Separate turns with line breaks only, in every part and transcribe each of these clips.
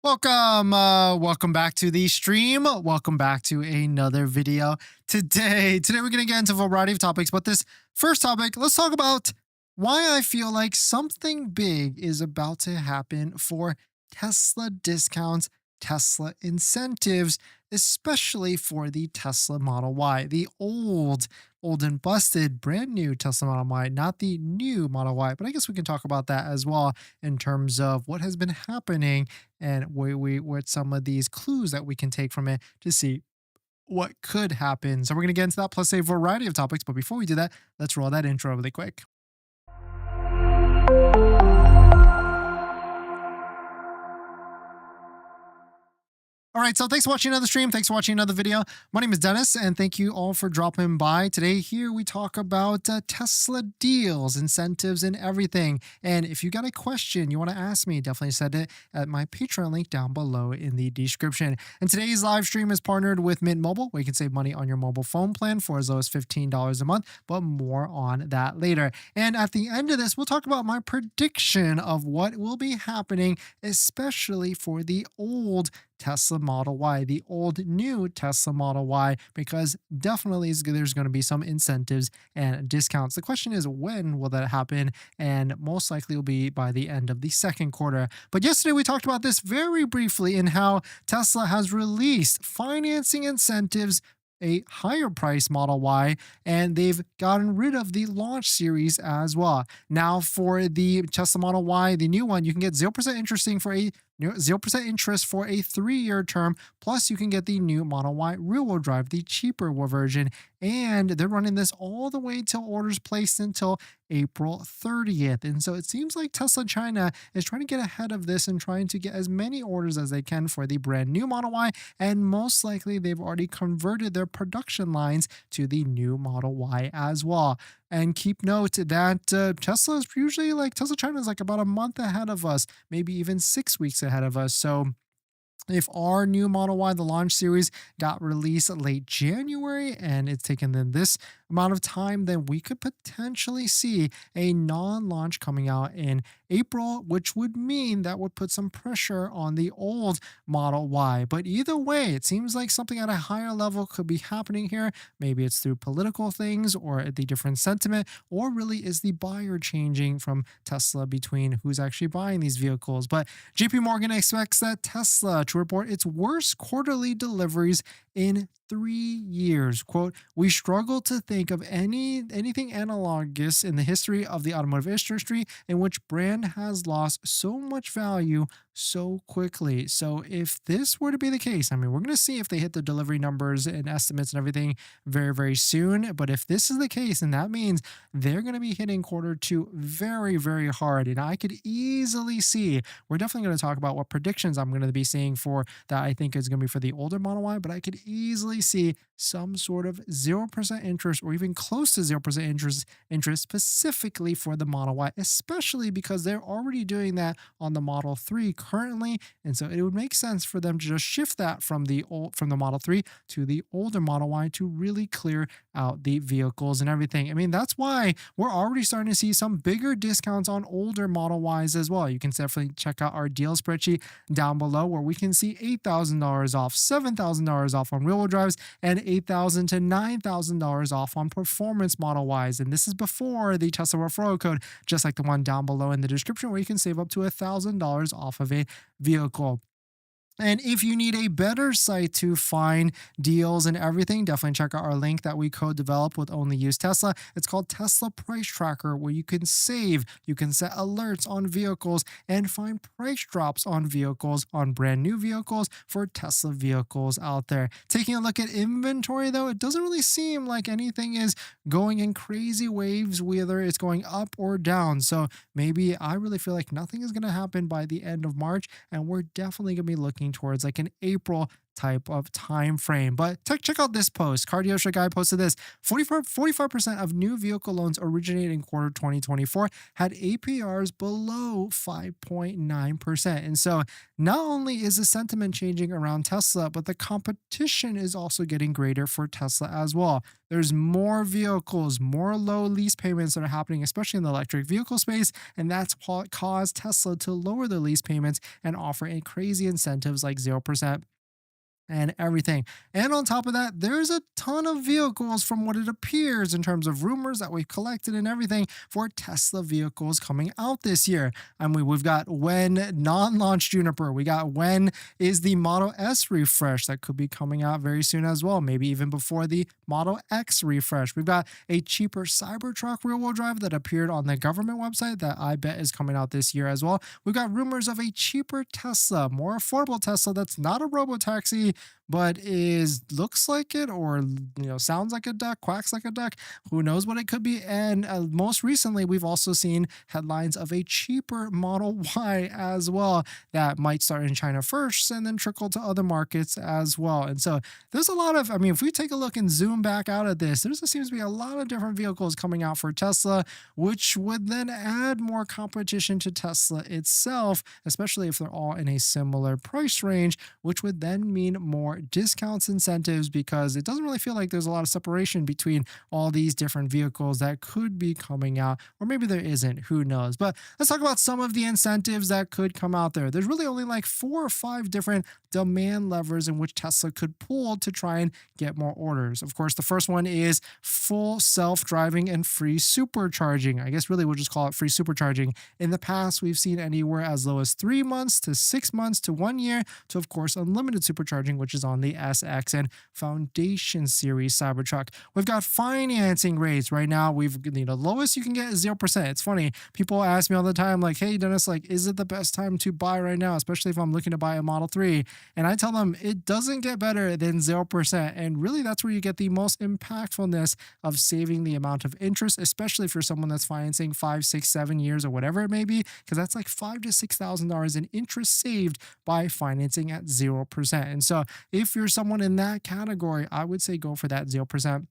Welcome back to the stream. Welcome back to another video. Today we're gonna get into a variety of topics, but this first topic, let's talk about why I feel like something big is about to happen for Tesla discounts, Tesla incentives, especially for the Tesla Model Y, the old and busted brand new Tesla Model Y, not the new Model Y. But I guess we can talk about that as well in terms of what has been happening and what some of these clues that we can take from it to see what could happen. So we're going to get into that plus a variety of topics. But before we do that, let's roll that intro really quick. All right, so thanks for watching another stream. Thanks for watching another video. My name is Dennis, and thank you all for dropping by. Today here we talk about Tesla deals, incentives, and everything. And if you got a question you want to ask me, definitely send it at my Patreon link down below in the description. And today's live stream is partnered with Mint Mobile, where you can save money on your mobile phone plan for as low as $15 a month, but more on that later. And at the end of this, we'll talk about my prediction of what will be happening, especially for the old Tesla Model Y, the old new Tesla Model Y, because definitely there's going to be some incentives and discounts. The question is, when will that happen? And most likely will be by the end of the second quarter. But yesterday we talked about this very briefly in how Tesla has released financing incentives, a higher price Model Y, and they've gotten rid of the launch series as well. Now for the Tesla Model Y, the new one, you can get 0% interesting for a 0% interest for a 3-year term. Plus, you can get the new Model Y rear-wheel drive, the cheaper version. And they're running this all the way till orders placed until April 30th. And so it seems like Tesla China is trying to get ahead of this and trying to get as many orders as they can for the brand new Model Y. And most likely they've already converted their production lines to the new Model Y as well. And keep note that Tesla China is like about a month ahead of us, maybe even 6 weeks ahead of us. So if our new Model Y, the launch series, got released late January and it's taken them this amount of time, then we could potentially see a non-launch coming out in April, which would mean that would put some pressure on the old Model Y. But either way, it seems like something at a higher level could be happening here. Maybe it's through political things or the different sentiment, or really is the buyer changing from Tesla between who's actually buying these vehicles. But JP Morgan expects that Tesla to report its worst quarterly deliveries in 3 years. Quote, "We struggle to think of anything analogous in the history of the automotive industry in which brand has lost so much value so quickly." So if this were to be the case, I mean, we're going to see if they hit the delivery numbers and estimates and everything very, very soon. But if this is the case, then that means they're going to be hitting Q2 very, very hard. And I could easily see, we're definitely going to talk about what predictions I'm going to be seeing for that I think is going to be for the older Model Y, but I could easily see some sort of 0% interest or even close to 0% interest specifically for the Model Y, especially because they're already doing that on the Model 3 currently. And so it would make sense for them to just shift that from the Model 3 to the older Model Y to really clear out the vehicles and everything. I mean, that's why we're already starting to see some bigger discounts on older Model Ys as well. You can definitely check out our deal spreadsheet down below where we can see $8,000 off, $7,000 off on rear-wheel drives, and $8,000 to $9,000 off on performance Model Ys. And this is before the Tesla referral code, just like the one down below in the description, where you can save up to $1,000 off of a vehicle. And if you need a better site to find deals and everything, definitely check out our link that we co-developed with Only Use Tesla. It's called Tesla Price Tracker, where you can save, you can set alerts on vehicles and find price drops on vehicles, on brand new vehicles for Tesla vehicles out there. Taking a look at inventory though, it doesn't really seem like anything is going in crazy waves, whether it's going up or down. So maybe I really feel like nothing is going to happen by the end of March, and we're definitely going to be looking towards like an April type of time frame. But check out this post. Cardiosha guy posted this: 45% of new vehicle loans originated in quarter 2024 had APRs below 5.9%. And so not only is the sentiment changing around Tesla, but the competition is also getting greater for Tesla as well. There's more vehicles, more low lease payments that are happening, especially in the electric vehicle space. And that's what caused Tesla to lower their lease payments and offer a crazy incentives like 0% and everything. And on top of that, there's a ton of vehicles from what it appears in terms of rumors that we've collected and everything for Tesla vehicles coming out this year. I mean, we've got when non-launch Juniper. We got when is the Model S refresh that could be coming out very soon as well, maybe even before the Model X refresh. We've got a cheaper Cybertruck rear-wheel drive that appeared on the government website that I bet is coming out this year as well. We've got rumors of a cheaper Tesla, more affordable Tesla that's not a robo-taxi, but is looks like it, or sounds like a duck, quacks like a duck. Who knows what it could be? And most recently, we've also seen headlines of a cheaper Model Y as well that might start in China first and then trickle to other markets as well. And so there's a lot of, I mean, if we take a look and zoom back out at this, there seems to be a lot of different vehicles coming out for Tesla, which would then add more competition to Tesla itself, especially if they're all in a similar price range, which would then mean more discounts, incentives, because it doesn't really feel like there's a lot of separation between all these different vehicles that could be coming out, or maybe there isn't, who knows. But let's talk about some of the incentives that could come out there. There's really only like 4 or 5 different demand levers in which Tesla could pull to try and get more orders. Of course, the first one is full self-driving and free supercharging. I guess really we'll just call it free supercharging. In the past, we've seen anywhere as low as 3 months to 6 months to 1 year to, of course, unlimited supercharging, which is on the SX and Foundation Series Cybertruck. We've got financing rates right now. We've the lowest you can get is 0%. It's funny. People ask me all the time, like, "Hey, Dennis, like, is it the best time to buy right now, especially if I'm looking to buy a Model 3?" And I tell them it doesn't get better than 0%. And really, that's where you get the most impactfulness of saving the amount of interest, especially for someone that's financing 5, 6, 7 years or whatever it may be, because that's like $5,000 to $6,000 in interest saved by financing at 0%. And so if you're someone in that category, I would say go for that 0%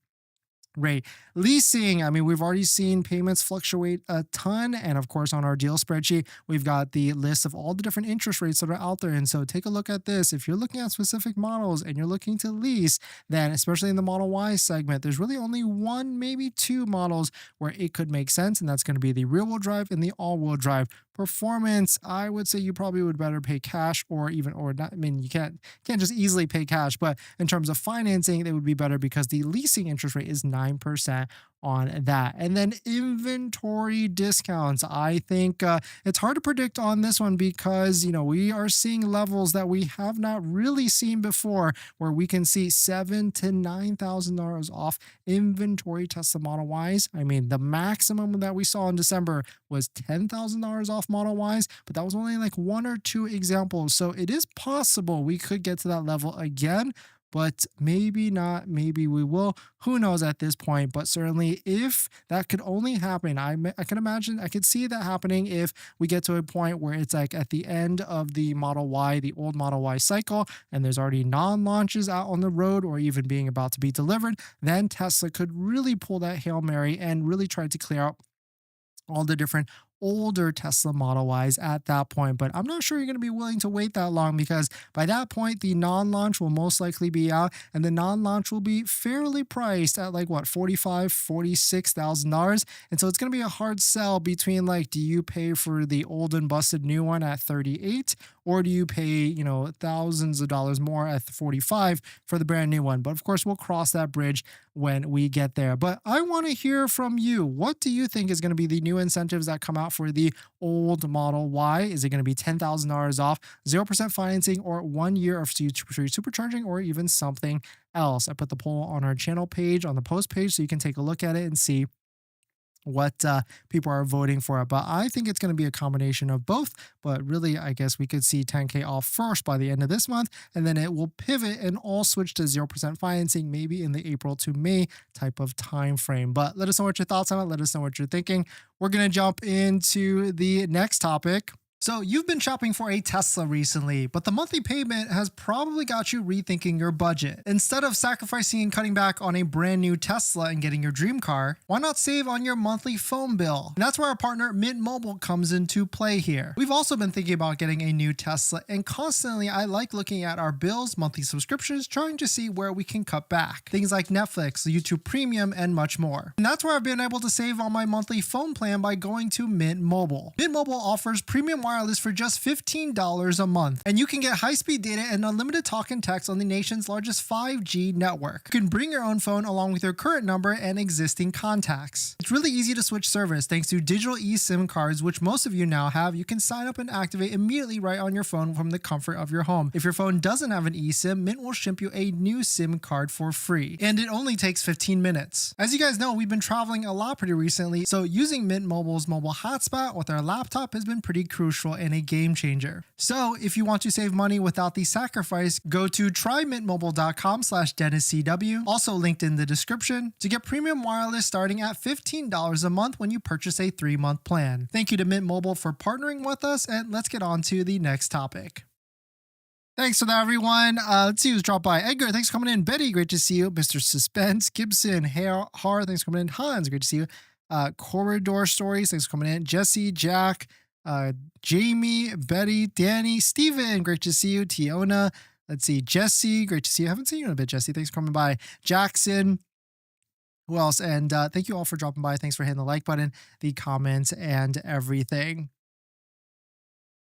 rate. Leasing, I mean, we've already seen payments fluctuate a ton. And of course, on our deal spreadsheet, we've got the list of all the different interest rates that are out there. And so take a look at this. If you're looking at specific models and you're looking to lease, then especially in the Model Y segment, there's really only 1, maybe 2 models where it could make sense. And that's going to be the rear-wheel drive and the all-wheel drive. Performance, I would say you probably would better pay cash, or not. I mean, you can't just easily pay cash, but in terms of financing, it would be better because the leasing interest rate is 9% on that. And then inventory discounts. I think it's hard to predict on this one because, we are seeing levels that we have not really seen before, where we can see $7,000 to $9,000 off inventory Tesla Model Ys. I mean, the maximum that we saw in December was $10,000 off Model Ys, but that was only like 1 or 2 examples. So it is possible we could get to that level again, but maybe not, maybe we will. Who knows at this point? But certainly, if that could only happen, I can imagine, I could see that happening if we get to a point where it's like at the end of the Model Y, the old Model Y cycle, and there's already non-launches out on the road or even being about to be delivered, then Tesla could really pull that Hail Mary and really try to clear out all the different older Tesla Model Ys at that point. But I'm not sure you're going to be willing to wait that long, because by that point, the non-launch will most likely be out, and the non-launch will be fairly priced at like what, $45,000, $46,000. And so it's going to be a hard sell between like, do you pay for the old and busted new one at 38, or do you pay, thousands of dollars more at 45 for the brand new one? But of course, we'll cross that bridge when we get there. But I want to hear from you. What do you think is going to be the new incentives that come out for the old Model Y? Is it going to be $10,000 off, 0% financing, or 1 year of free supercharging, or even something else? I put the poll on our channel page, on the post page, so you can take a look at it and see what people are voting for. But I think it's going to be a combination of both. But really, I guess we could see 10K off first by the end of this month, and then it will pivot and all switch to 0% financing, maybe in the April to May type of time frame. But let us know what your thoughts on it. Let us know what you're thinking. We're going to jump into the next topic. So, you've been shopping for a Tesla recently, but the monthly payment has probably got you rethinking your budget. Instead of sacrificing and cutting back on a brand new Tesla and getting your dream car, why not save on your monthly phone bill? And that's where our partner Mint Mobile comes into play here. We've also been thinking about getting a new Tesla, and constantly I like looking at our bills, monthly subscriptions, trying to see where we can cut back. Things like Netflix, YouTube Premium, and much more. And that's where I've been able to save on my monthly phone plan by going to Mint Mobile. Mint Mobile offers premium wireless for just $15 a month, and you can get high-speed data and unlimited talk and text on the nation's largest 5G network. You can bring your own phone along with your current number and existing contacts. It's really easy to switch service thanks to digital eSIM cards, which most of you now have. You can sign up and activate immediately right on your phone from the comfort of your home. If your phone doesn't have an eSIM, Mint will ship you a new SIM card for free, and it only takes 15 minutes. As you guys know, we've been traveling a lot pretty recently, so using Mint Mobile's mobile hotspot with our laptop has been pretty crucial and a game changer. So if you want to save money without the sacrifice, go to trymintmobile.com/DennisCW, also linked in the description, to get premium wireless starting at $15 a month when you purchase a 3-month plan. Thank you to Mint Mobile for partnering with us, and let's get on to the next topic. Thanks for that, everyone. Let's see who's dropped by. Edgar, thanks for coming in. Betty, great to see you. Mr. Suspense, Gibson, Har, thanks for coming in. Hans, great to see you. Corridor Stories, thanks for coming in. Jesse, Jack, Jamie, Betty, Danny, Steven, great to see you. Tiona, let's see, Jesse, great to see you. I haven't seen you in a bit, Jesse. Thanks for coming by. Jackson, who else? And thank you all for dropping by. Thanks for hitting the like button, the comments, and everything.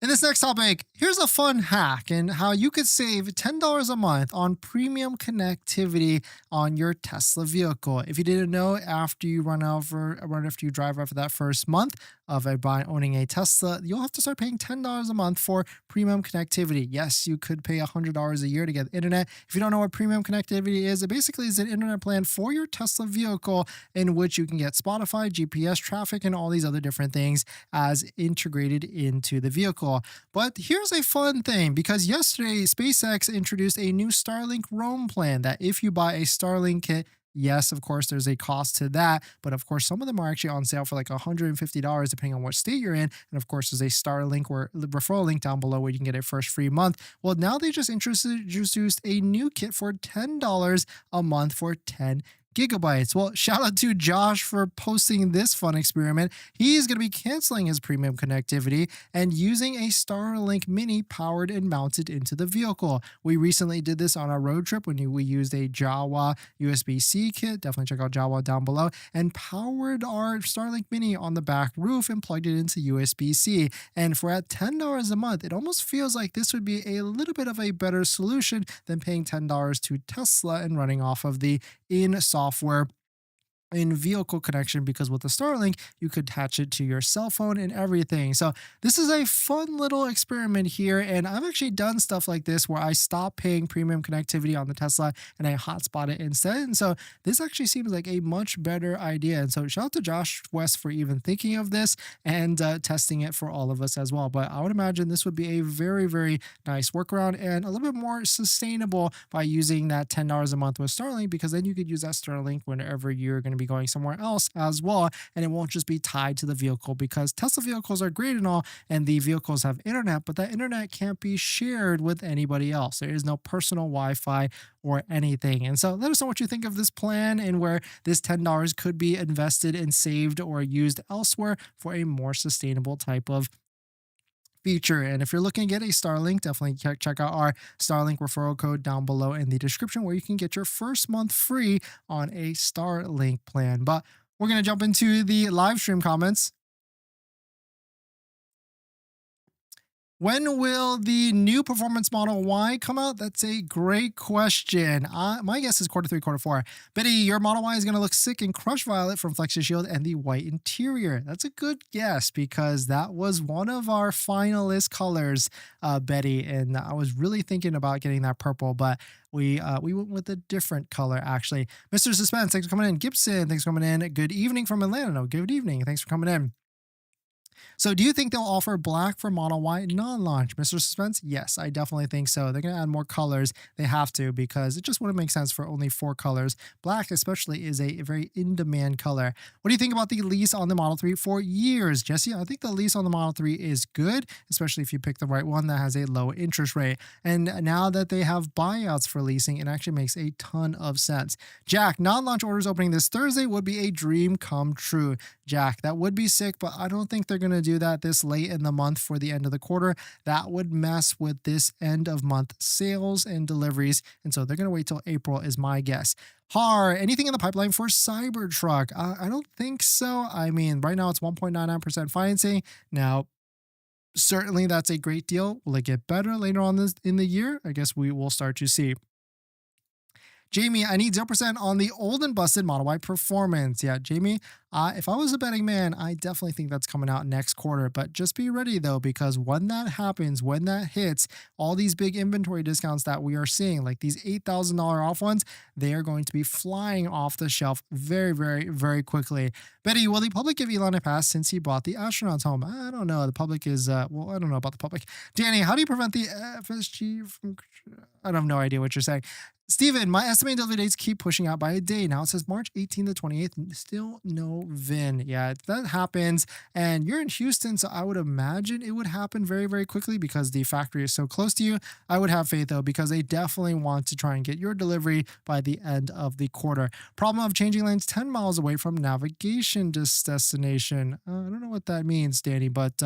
In this next topic, here's a fun hack and how you could save $10 a month on premium connectivity on your Tesla vehicle. If you didn't know, after you after you drive out for that first month of owning a Tesla, you'll have to start paying $10 a month for premium connectivity. Yes, you could pay $100 a year to get internet. If you don't know what premium connectivity is, it basically is an internet plan for your Tesla vehicle in which you can get Spotify, GPS traffic, and all these other different things as integrated into the vehicle. But here's a fun thing, because yesterday SpaceX introduced a new Starlink roam plan that if you buy a Starlink kit, yes, of course, there's a cost to that. But of course, some of them are actually on sale for like $150, depending on what state you're in. And of course, there's a Starlink or referral link down below where you can get a first free month. Well, now they just introduced a new kit for $10 a month for 10 gigabytes. Well, shout out to Josh for posting this fun experiment. He's going to be canceling his premium connectivity and using a Starlink Mini powered and mounted into the vehicle. We recently did this on our road trip when we used a Jawa USB-C kit. Definitely check out Jawa down below, and powered our Starlink Mini on the back roof and plugged it into USB-C. And for at $10 a month, it almost feels like this would be a little bit of a better solution than paying $10 to Tesla and running off of the in-software in-vehicle connection, because with the Starlink, you could attach it to your cell phone and everything. So this is a fun little experiment here, and I've actually done stuff like this where I stop paying premium connectivity on the Tesla and I hotspot it instead. And so this actually seems like a much better idea. And so shout out to Josh West for even thinking of this and testing it for all of us as well. But I would imagine this would be a very, very nice workaround and a little bit more sustainable by using that $10 a month with Starlink, because then you could use that Starlink whenever you're going to be going somewhere else as well, and it won't just be tied to the vehicle, because Tesla vehicles are great and all, and the vehicles have internet, but that internet can't be shared with anybody else. There is no personal Wi-Fi or anything. And so let us know what you think of this plan and where this $10 could be invested and saved or used elsewhere for a more sustainable type of feature. And if you're looking to get a Starlink, definitely check out our Starlink referral code down below in the description, where you can get your first month free on a Starlink plan. But we're going to jump into the live stream comments. When will the new performance Model Y come out? That's a great question. My guess is quarter 3, quarter 4. Betty, your Model Y is going to look sick in Crush Violet from Flex Shield and the white interior. That's a good guess, because that was one of our finalist colors, Betty. And I was really thinking about getting that purple, but we went with a different color, actually. Mr. Suspense, thanks for coming in. Gibson, thanks for coming in. Good evening from Atlanta. No, good evening. Thanks for coming in. So, do you think they'll offer black for Model Y non-launch? Mr. Suspense? Yes, I definitely think so. They're going to add more colors. They have to because it just wouldn't make sense for only 4 colors. Black, especially, is a very in-demand color. What do you think about the lease on the Model 3 for years, Jesse? I think the lease on the Model 3 is good, especially if you pick the right one that has a low interest rate. And now that they have buyouts for leasing, it actually makes a ton of sense. Jack, non-launch orders opening this Thursday would be a dream come true. Jack, that would be sick, but I don't think they're going to do that this late in the month for the end of the quarter. That would mess with this end of month sales and deliveries. And so they're going to wait till April, is my guess. Har, anything in the pipeline for Cybertruck? I don't think so. I mean, right now it's 1.99% financing. Now, certainly that's a great deal. Will it get better later on in the year? I guess we will start to see. Jamie, I need 0% on the old and busted Model Y Performance. Yeah, Jamie, if I was a betting man, I definitely think that's coming out next quarter. But just be ready, though, because when that happens, when that hits, all these big inventory discounts that we are seeing, like these $8,000 off ones, they are going to be flying off the shelf very, very, very quickly. Betty, will the public give Elon a pass since he brought the astronauts home? I don't know. The public is, well, I don't know about the public. Danny, how do you prevent the FSG from... I have no idea what you're saying. Steven, my estimated delivery dates keep pushing out by a day. Now it says March 18th to 28th. Still no VIN. Yeah, that happens. And you're in Houston, so I would imagine it would happen very, very quickly because the factory is so close to you. I would have faith, though, because they definitely want to try and get your delivery by the end of the quarter. Problem of changing lanes 10 miles away from navigation destination. I don't know what that means, Danny, but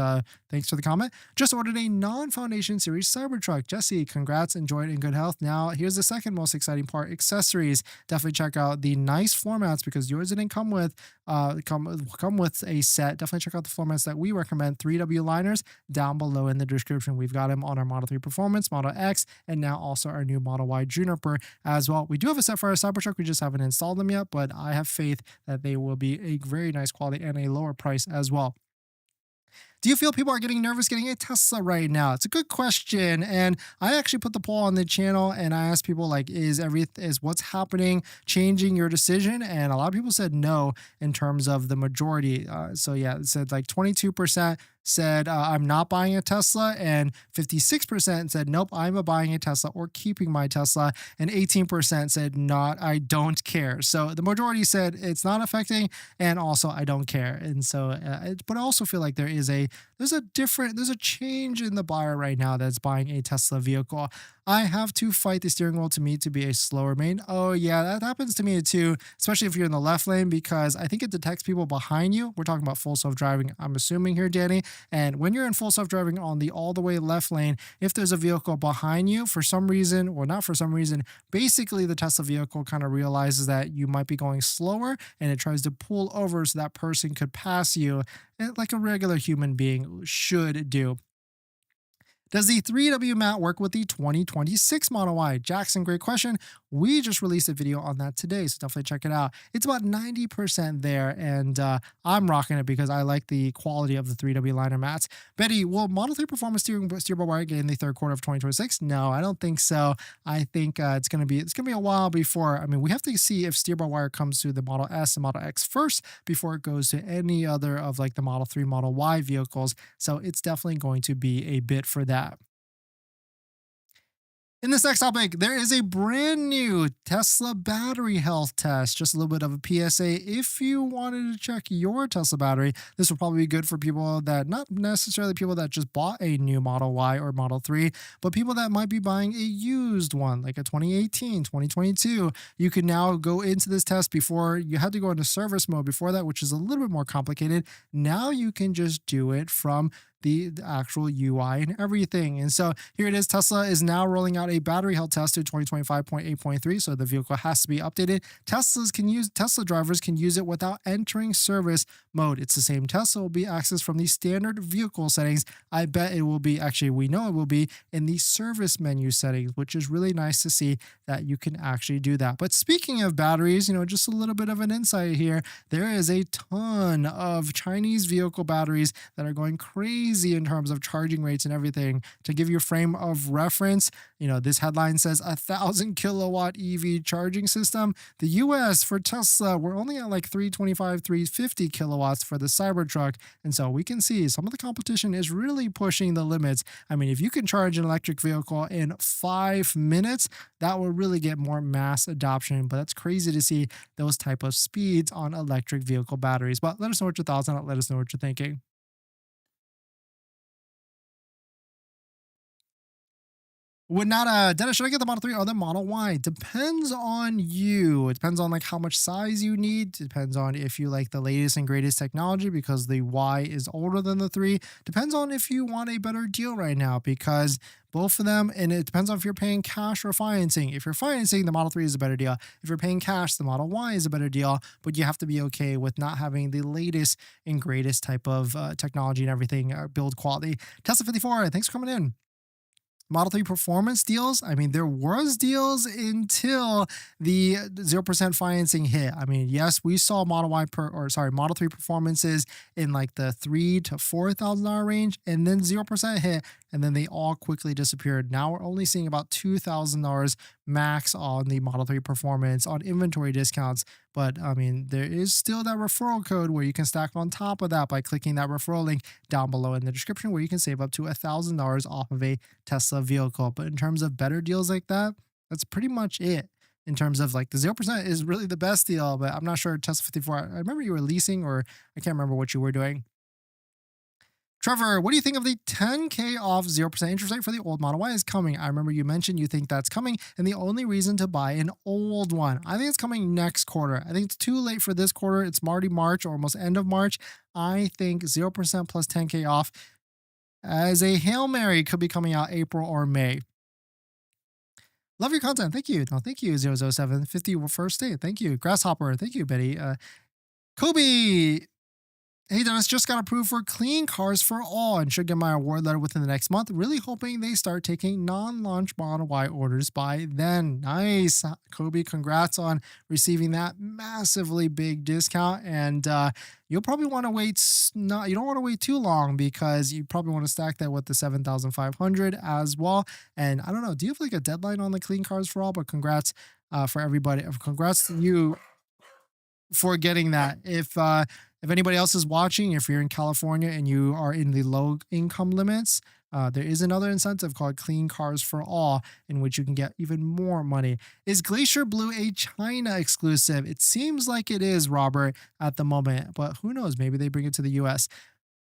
thanks for the comment. Just ordered a non-Foundation Series Cybertruck. Jesse, congrats. Enjoy it in good health. Now, here's the second most exciting part: accessories. Definitely check out the nice floor mats because yours didn't come with come with a set. Definitely check out the floor mats that we recommend. 3W liners down below in the description. We've got them on our Model 3 Performance, Model X, and now also our new Model Y Juniper as well. We do have a set for our Cybertruck. We just haven't installed them yet, but I have faith that they will be a very nice quality and a lower price as well. Do you feel people are getting nervous getting a Tesla right now? It's a good question. And I actually put the poll on the channel and I asked people, like, is what's happening changing your decision? And a lot of people said no in terms of the majority. So yeah, it said like 22% said I'm not buying a Tesla, and 56% said nope, I'm buying a Tesla or keeping my Tesla, and 18% said not, I don't care. So the majority said it's not affecting, and also I don't care. And so, but I also feel like there's a change in the buyer right now that's buying a Tesla vehicle. I have to fight the steering wheel to be a slower main. Oh yeah, that happens to me too, especially if you're in the left lane, because I think it detects people behind you. We're talking about full self-driving, I'm assuming here, Danny. And when you're in full self-driving on the all the way left lane, if there's a vehicle behind you for some reason, or not for some reason, basically the Tesla vehicle kind of realizes that you might be going slower and it tries to pull over so that person could pass you, like a regular human being should do. Does the 3W mat work with the 2026 Model Y? Jackson, great question. We just released a video on that today, so definitely check it out. It's about 90% there, and I'm rocking it because I like the quality of the 3W liner mats. Betty, will Model 3 Performance steer by wire get in the third quarter of 2026? No, I don't think so. I think it's gonna be a while before. I mean, we have to see if steer by wire comes to the Model S and Model X first before it goes to any other of like the Model 3, Model Y vehicles. So it's definitely going to be a bit for that. In this next topic, there is a brand new Tesla battery health test. Just a little bit of a PSA. If you wanted to check your Tesla battery, this will probably be good for people that, not necessarily people that just bought a new Model Y or Model 3, but people that might be buying a used one, like a 2018, 2022. You can now go into this test. Before you had to go into service mode before that, which is a little bit more complicated. Now you can just do it from the actual UI and everything. And so here it is. Tesla is now rolling out a battery health test to 2025.8.3. So the vehicle has to be updated. Tesla drivers can use it without entering service mode. It's the same Tesla will be accessed from the standard vehicle settings. I bet it will be, actually, we know it will be in the service menu settings, which is really nice to see that you can actually do that. But speaking of batteries, just a little bit of an insight here. There is a ton of Chinese vehicle batteries that are going crazy crazy in terms of charging rates and everything. To give you a frame of reference, this headline says 1,000 kilowatt EV charging system. The US for Tesla, we're only at like 325, 350 kilowatts for the Cybertruck. And so we can see some of the competition is really pushing the limits. I mean, if you can charge an electric vehicle in 5 minutes, that will really get more mass adoption. But that's crazy to see those type of speeds on electric vehicle batteries. But let us know what your thoughts on it. Let us know what you're thinking. Would not Dennis, should I get the Model 3 or the Model Y? Depends on you. It depends on like how much size you need. Depends on if you like the latest and greatest technology because the Y is older than the 3. Depends on if you want a better deal right now because both of them, and it depends on if you're paying cash or financing. If you're financing, the Model 3 is a better deal. If you're paying cash, the Model Y is a better deal, but you have to be okay with not having the latest and greatest type of technology and everything, build quality. Tesla 54, thanks for coming in. Model 3 performance deals. I mean, there was deals until the 0% financing hit. I mean, yes, we saw Model 3 performances in like the $3,000 to $4,000 range, and then 0% hit, and then they all quickly disappeared. Now we're only seeing about $2,000 max on the Model 3 performance on inventory discounts. But I mean, there is still that referral code where you can stack on top of that by clicking that referral link down below in the description where you can save up to $1,000 off of a Tesla vehicle. But in terms of better deals like that, that's pretty much it. In terms of like the 0% is really the best deal, but I'm not sure Tesla 54. I remember you were leasing, or I can't remember what you were doing. Trevor, what do you think of the 10K off 0% interest rate for the old Model Y is coming? I remember you mentioned you think that's coming, and the only reason to buy an old one. I think it's coming next quarter. I think it's too late for this quarter. It's already March, or almost end of March. I think 0% plus 10K off as a Hail Mary could be coming out April or May. Love your content. Thank you. No, thank you, 00750 first date. Thank you. Grasshopper. Thank you, Betty. Kobe. Hey Dennis, just got approved for Clean Cars for All and should get my award letter within the next month. Really hoping they start taking non-launch Model Y orders by then. Nice. Kobe, congrats on receiving that massively big discount. And you'll probably want to wait, you don't want to wait too long because you probably want to stack that with the 7,500 as well. And I don't know, do you have like a deadline on the Clean Cars for All? But congrats for everybody. Congrats to you for getting that. If anybody else is watching, if you're in California and you are in the low income limits, there is another incentive called Clean Cars for All, in which you can get even more money. Is Glacier Blue a China exclusive? It seems like it is, Robert, at the moment, but who knows? Maybe they bring it to the US.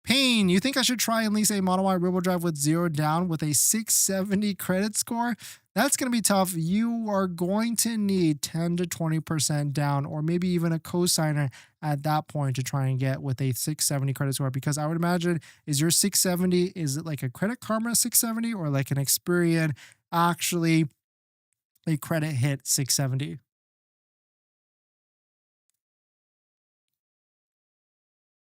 Payne, you think I should try and lease a Model Y Robo Drive with 0 down with a 670 credit score? That's going to be tough. You are going to need 10 to 20% down, or maybe even a cosigner at that point to try and get with a 670 credit score. Because I would imagine, is your 670, is it like a Credit Karma 670 or like an Experian actually a credit hit 670?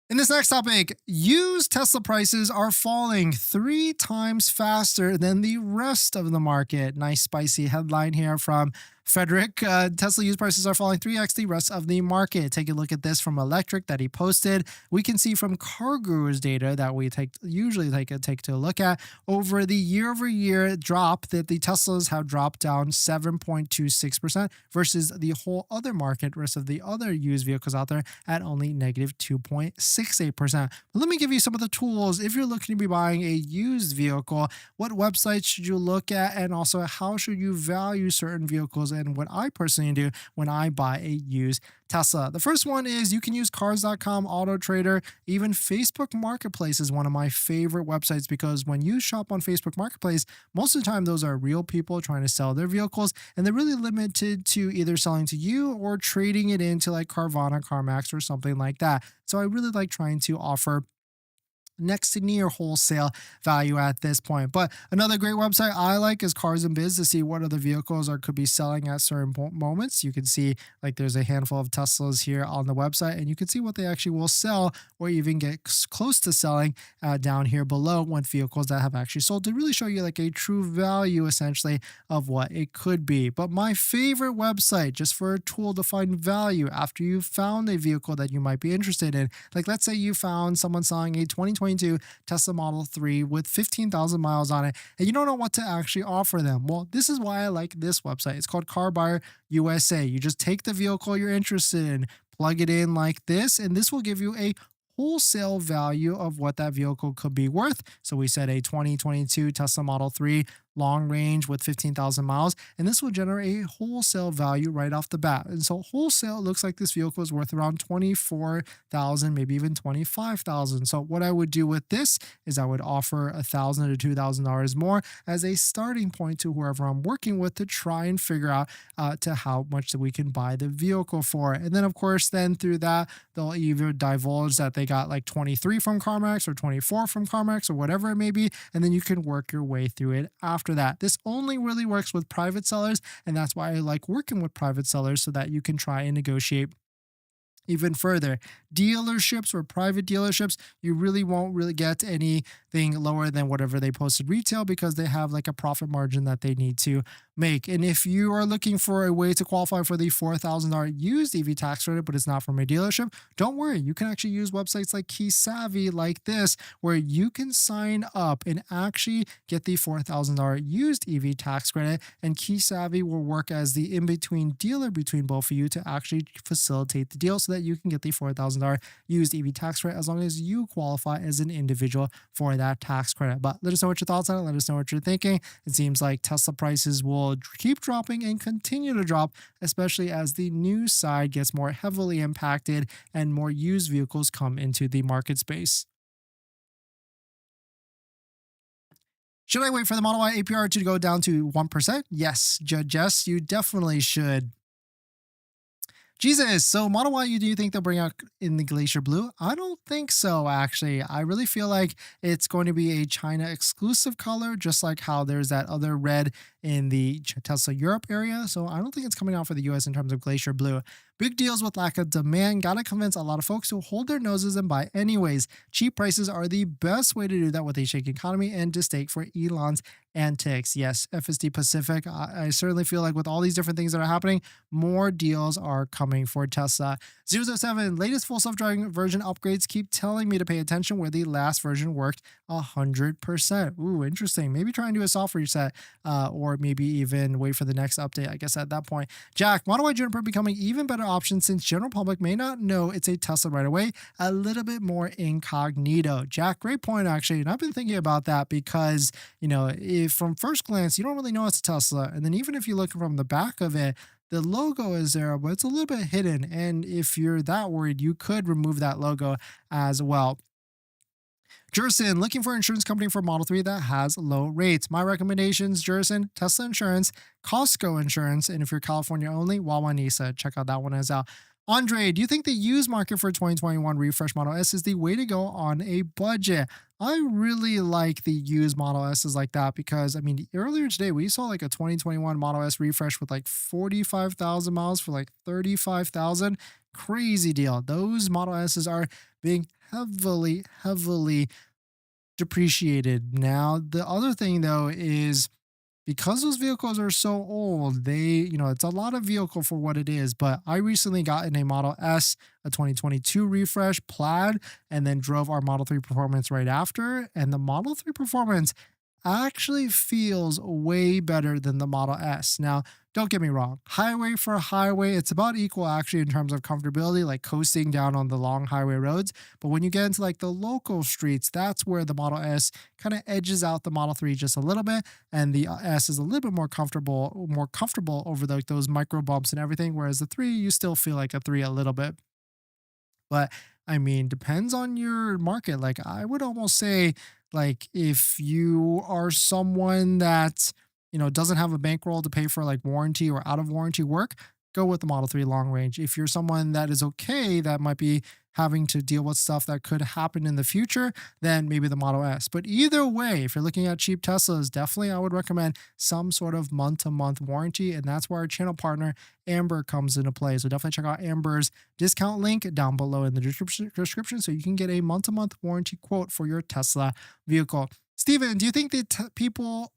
In this next topic, used Tesla prices are falling 3 times faster than the rest of the market. Nice spicy headline here from Frederick. Tesla used prices are falling 3x the rest of the market. Take a look at this from Electric that he posted. We can see from CarGurus data that we usually take a look at over the year-over-year drop that the Teslas have dropped down 7.26% versus the whole other market, rest of the other used vehicles out there at only negative 2.68%. Let me give you some of the tools if you're looking to be buying a used vehicle. What websites should you look at, and also how should you value certain vehicles? And what I personally do when I buy a used Tesla. The first one is you can use cars.com, Auto Trader, even Facebook Marketplace is one of my favorite websites because when you shop on Facebook Marketplace, most of the time those are real people trying to sell their vehicles, and they're really limited to either selling to you or trading it into like Carvana, CarMax, or something like that. So I really like trying to offer next to near wholesale value at this point. But another great website I like is Cars and Biz to see what other vehicles could be selling at certain moments. You can see like there's a handful of Teslas here on the website, and you can see what they actually will sell or even get close to selling down here below with vehicles that have actually sold to really show you like a true value essentially of what it could be. But my favorite website just for a tool to find value after you've found a vehicle that you might be interested in, like let's say you found someone selling a 2022 2022 Tesla Model 3 with 15,000 miles on it, and you don't know what to actually offer them. Well, this is why I like this website. It's called Car Buyer USA. You just take the vehicle you're interested in, plug it in like this, and this will give you a wholesale value of what that vehicle could be worth. So we said a 2022 Tesla Model 3 long range with 15,000 miles, and this will generate a wholesale value right off the bat. And so wholesale looks like this vehicle is worth around 24,000, maybe even 25,000. So what I would do with this is I would offer $1,000 to $2,000 more as a starting point to whoever I'm working with to try and figure out to how much that we can buy the vehicle for. And then of course, then through that, they'll either divulge that they got like 23 from CarMax or 24 from CarMax or whatever it may be, and then you can work your way through it after that. This only really works with private sellers, and that's why I like working with private sellers so that you can try and negotiate even further. Dealerships or private dealerships, you really won't really get anything lower than whatever they posted retail because they have like a profit margin that they need to make. And if you are looking for a way to qualify for the $4,000 used EV tax credit, but it's not from a dealership, don't worry. You can actually use websites like KeySavvy like this, where you can sign up and actually get the $4,000 used EV tax credit. And KeySavvy will work as the in-between dealer between both of you to actually facilitate the deal so that you can get the $4,000 used EV tax credit as long as you qualify as an individual for that tax credit. But let us know what your thoughts on it. Let us know what you're thinking. It seems like Tesla prices will keep dropping and continue to drop, especially as the new side gets more heavily impacted and more used vehicles come into the market space. Should I wait for the Model Y APR to go down to 1%? Yes, Jess, you definitely should. Jesus, so Model Y, do you think they'll bring out in the Glacier Blue? I don't think so, actually. I really feel like it's going to be a China exclusive color, just like how there's that other red in the Tesla Europe area. So I don't think it's coming out for the US in terms of Glacier Blue. Big deals with lack of demand gotta convince a lot of folks to hold their noses and buy anyways. Cheap prices are the best way to do that with a shaky economy and to stake for Elon's antics. Yes, FSD Pacific. I certainly feel like with all these different things that are happening, more deals are coming for Tesla. 007, latest full self-driving version upgrades keep telling me to pay attention where the last version worked 100%. Ooh, interesting. Maybe try and do a soft reset or maybe even wait for the next update, I guess, at that point. Jack, Model Y Juniper becoming even better option since general public may not know it's a Tesla right away, a little bit more incognito. Jack, great point, actually. And I've been thinking about that because, if from first glance, you don't really know it's a Tesla. And then even if you look from the back of it, the logo is there, but it's a little bit hidden. And if you're that worried, you could remove that logo as well. Jerson, looking for an insurance company for Model 3 that has low rates. My recommendations, Jerson, Tesla Insurance, Costco Insurance, and if you're California only, Wawa Nisa. Check out that one as well. Andre, do you think the used market for 2021 refresh Model S is the way to go on a budget? I really like the used Model S's like that because, earlier today we saw like a 2021 Model S refresh with like 45,000 miles for like 35,000. Crazy deal. Those Model S's are being heavily depreciated. Now, the other thing though is because those vehicles are so old, it's a lot of vehicle for what it is. But I recently got in a Model S, a 2022 refresh plaid, and then drove our Model 3 Performance right after. And the Model 3 Performance actually feels way better than the Model S. Now, don't get me wrong, highway for highway, it's about equal actually in terms of comfortability, like coasting down on the long highway roads. But when you get into like the local streets, that's where the Model S kind of edges out the Model 3 just a little bit, and the S is a little bit more comfortable over those micro bumps and everything, whereas the 3, you still feel like a 3 a little bit. But depends on your market. Like I would almost say, like if you are someone that, doesn't have a bankroll to pay for like warranty or out of warranty work, go with the Model 3 long range. If you're someone that is okay, that might be having to deal with stuff that could happen in the future, then maybe the Model S. But either way, if you're looking at cheap Teslas, definitely I would recommend some sort of month-to-month warranty. And that's where our channel partner, Amber, comes into play. So definitely check out Amber's discount link down below in the description so you can get a month-to-month warranty quote for your Tesla vehicle. Steven, do you think the people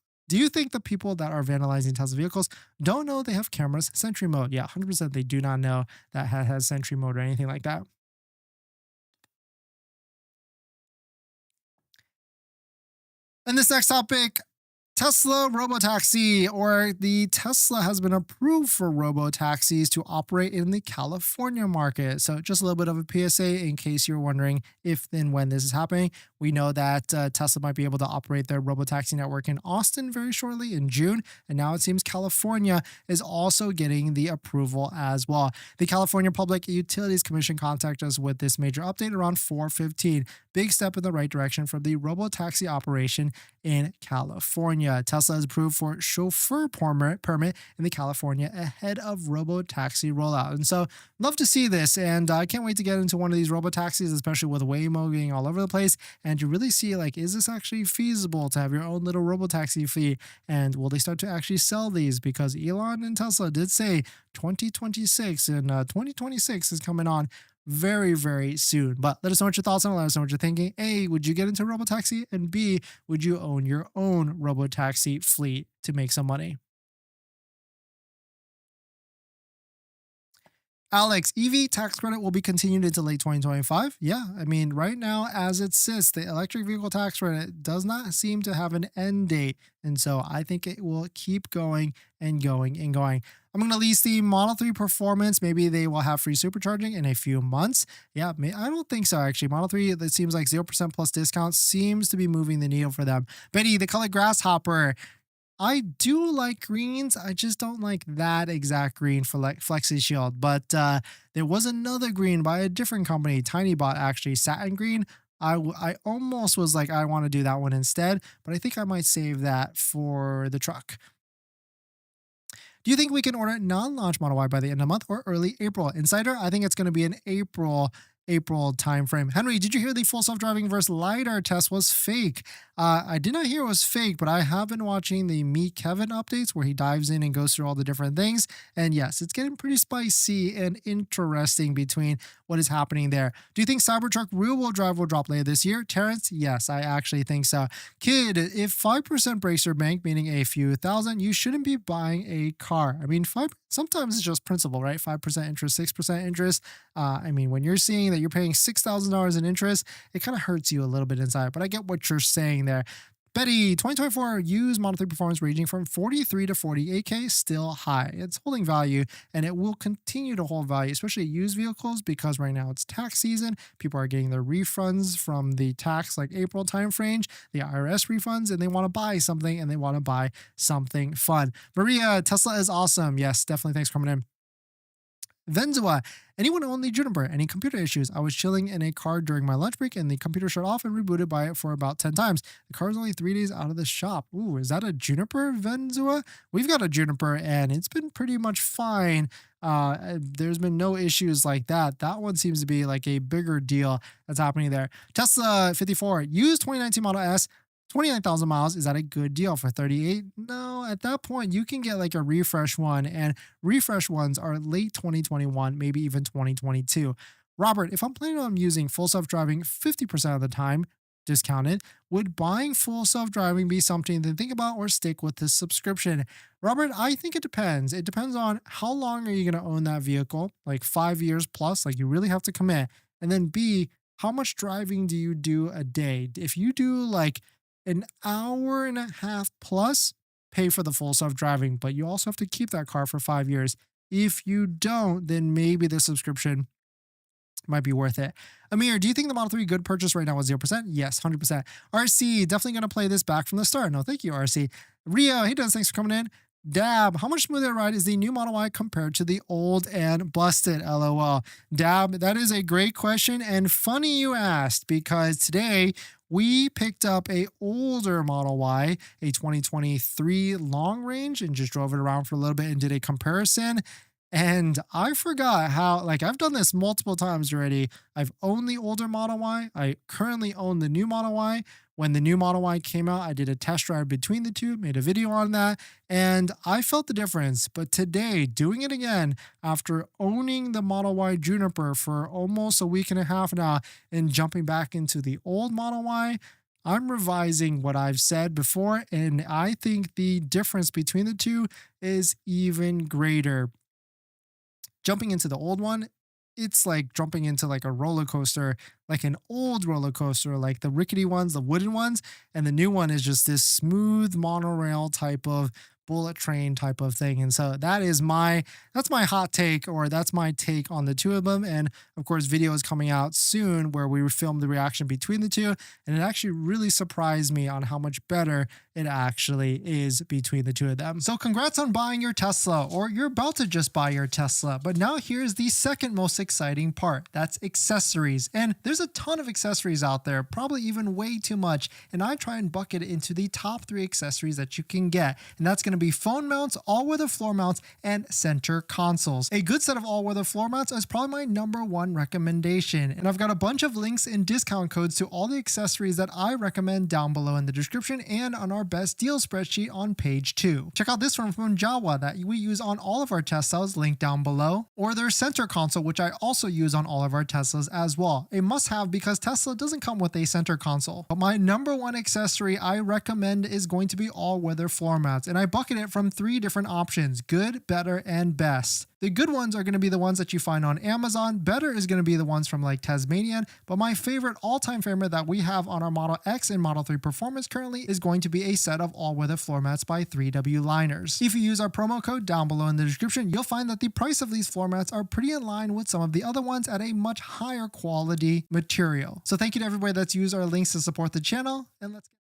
that are vandalizing Tesla vehicles don't know they have cameras, Sentry mode? Yeah, 100% they do not know that has Sentry mode or anything like that. And this next topic, Tesla Robotaxi, or the Tesla has been approved for robotaxis to operate in the California market. So, just a little bit of a PSA in case you're wondering if and when this is happening. We know that Tesla might be able to operate their robotaxi network in Austin very shortly in June. And now it seems California is also getting the approval as well. The California Public Utilities Commission contacted us with this major update around 4:15. Big step in the right direction for the robotaxi operation in California. Tesla is approved for chauffeur permit in the California ahead of robotaxi rollout. And so, love to see this, and I can't wait to get into one of these robotaxis, especially with Waymo being all over the place, and to really see, like, is this actually feasible to have your own little robotaxi fleet, and will they start to actually sell these? Because Elon and Tesla did say 2026, and 2026 is coming on very, very soon. But let us know what your thoughts are. Let us know what you're thinking. A, would you get into robotaxi? And B, would you own your own robotaxi fleet to make some money? Alex, EV tax credit will be continued into late 2025. Yeah, I mean, right now, as it sits, the electric vehicle tax credit does not seem to have an end date. And so I think it will keep going and going and going. I'm going to lease the Model 3 Performance. Maybe they will have free supercharging in a few months. Yeah, I don't think so, actually. Model 3, that seems like 0% plus discount seems to be moving the needle for them. Betty, the color grasshopper. I do like greens. I just don't like that exact green for like Flexi Shield. But there was another green by a different company, Tiny Bot actually, satin green. I almost was like, I want to do that one instead, but I think I might save that for the truck. Do you think we can order non-launch Model Y by the end of the month or early April? Insider, I think it's going to be an April timeframe. Henry, did you hear the full self-driving versus LiDAR test was fake? I did not hear it was fake, but I have been watching the Meet Kevin updates where he dives in and goes through all the different things. And yes, it's getting pretty spicy and interesting between what is happening there. Do you think Cybertruck real-wheel drive will drop later this year? Terrence, yes, I actually think so. Kid, if 5% breaks your bank, meaning a few thousand, you shouldn't be buying a car. I mean, sometimes it's just principle, right? 5% interest, 6% interest. I mean, when you're seeing that you're paying $6,000 in interest, it kind of hurts you a little bit inside, but I get what you're saying there. Betty, 2024 used Model 3 performance ranging from 43 to 48K, still high. It's holding value and it will continue to hold value, especially used vehicles, because right now it's tax season. People are getting their refunds from the tax like April timeframe, the IRS refunds, and they want to buy something and they want to buy something fun. Maria, Tesla is awesome. Yes, definitely. Thanks for coming in. Venzua, anyone own the Juniper? Any computer issues? I was chilling in a car during my lunch break and the computer shut off and rebooted by it for about 10 times. The car is only 3 days out of the shop. Ooh, is that a Juniper, Venzua? We've got a Juniper and it's been pretty much fine. There's been no issues like that. That one seems to be like a bigger deal that's happening there. Tesla 54, used 2019 Model S. 29,000 miles, is that a good deal for 38? No, at that point, you can get like a refresh one, and refresh ones are late 2021, maybe even 2022. Robert, if I'm planning on using full self driving 50% of the time, discounted, would buying full self driving be something to think about or stick with this subscription? Robert, I think it depends. It depends on how long are you going to own that vehicle, like 5 years plus, like you really have to commit. And then B, how much driving do you do a day? If you do like an hour and a half plus, pay for the full self driving, but you also have to keep that car for 5 years. If you don't, then maybe the subscription might be worth it. Amir, do you think the Model 3 good purchase right now is 0%? Yes, 100%. RC, definitely going to play this back from the start. No, thank you, RC. Rio, hey, does thanks for coming in. Dab, how much smoother a ride is the new Model Y compared to the old and busted? LOL. Dab, that is a great question and funny you asked, because today we picked up a older Model Y, a 2023 long range, and just drove it around for a little bit and did a comparison. And I forgot how, like, I've done this multiple times already. I've owned the older Model Y. I currently own the new Model Y. When the new Model Y came out, I did a test drive between the two, made a video on that, and I felt the difference. But today, doing it again after owning the Model Y Juniper for almost a week and a half now and jumping back into the old Model Y, I'm revising what I've said before, and I think the difference between the two is even greater. Jumping into the old one, it's like jumping into like a roller coaster, like an old roller coaster, like the rickety ones, the wooden ones. And the new one is just this smooth monorail type of bullet train type of thing. And so that's my hot take, or that's my take on the two of them. And of course, video is coming out soon where we filmed the reaction between the two. And it actually really surprised me on how much better it actually is between the two of them. So congrats on buying your Tesla, or you're about to just buy your Tesla. But now here's the second most exciting part. That's accessories. And there's a ton of accessories out there, probably even way too much. And I try and bucket it into the top 3 accessories that you can get. And that's going to be phone mounts, all-weather floor mounts, and center consoles. A good set of all-weather floor mounts is probably my #1 recommendation. And I've got a bunch of links and discount codes to all the accessories that I recommend down below in the description and on our best deal spreadsheet on page 2. Check out this one from Jawa that we use on all of our Teslas, linked down below, or their center console, which I also use on all of our Teslas as well. A must-have because Tesla doesn't come with a center console. But my #1 accessory I recommend is going to be all-weather floor mats, and I bucket it from 3 different options: good, better, and best. The good ones are going to be the ones that you find on Amazon. Better is going to be the ones from like Tasmanian. But my favorite, all-time favorite that we have on our Model X and Model 3 Performance currently is going to be a set of all-weather floor mats by 3W Liners. If you use our promo code down below in the description, you'll find that the price of these floor mats are pretty in line with some of the other ones at a much higher quality material. So thank you to everybody that's used our links to support the channel, and let's get